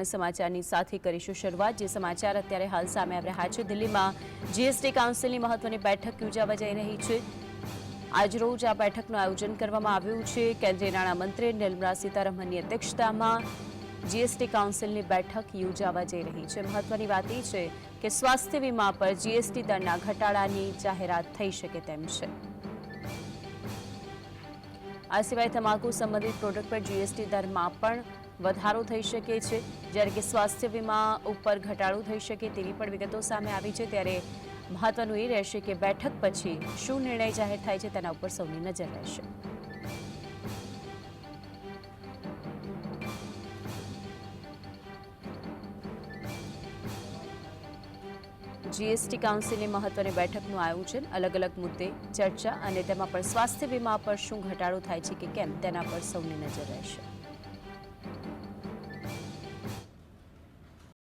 સમાચારની સાથે કરીશું શરૂઆત। જે સમાચાર અત્યારે હાલ સામે આવી રહ્યા છે, દિલ્હીમાં જીએસટી કાઉન્સિલની મહત્વની બેઠક યોજાવા જઈ રહી છે। આજરોજ આ બેઠકનું આયોજન કરવામાં આવ્યું છે। કેન્દ્રીય નાણામંત્રી નિર્મલા સીતારમણની અધ્યક્ષતામાં જીએસટી કાઉન્સિલની બેઠક યોજાવા જઈ રહી છે। મહત્વની વાત એ છે કે સ્વાસ્થ્ય વીમા પર જીએસટી દરના ઘટાડાની જાહેરાત થઈ શકે તેમ છે। આ સિવાય તમાકુ સંબંધિત પ્રોડક્ટ પર જીએસટી દરમાં પણ વધારો થઈ શકે છે, જ્યારે કે સ્વાસ્થ્ય વીમા ઉપર ઘટાડો થઈ શકે તેવી પણ વિગતો સામે આવી છે। ત્યારે મહત્વનું એ રહેશે કે બેઠક પછી શું નિર્ણય જાહેર થાય છે તેના ઉપર સૌની નજર રહેશે। જીએસટી કાઉન્સિલની મહત્વની બેઠકનું આયોજન, અલગ અલગ મુદ્દે ચર્ચા અને તેમાં પણ સ્વાસ્થ્ય વીમા પર શું ઘટાડો થાય છે કે કેમ તેના પર સૌની નજર રહેશે।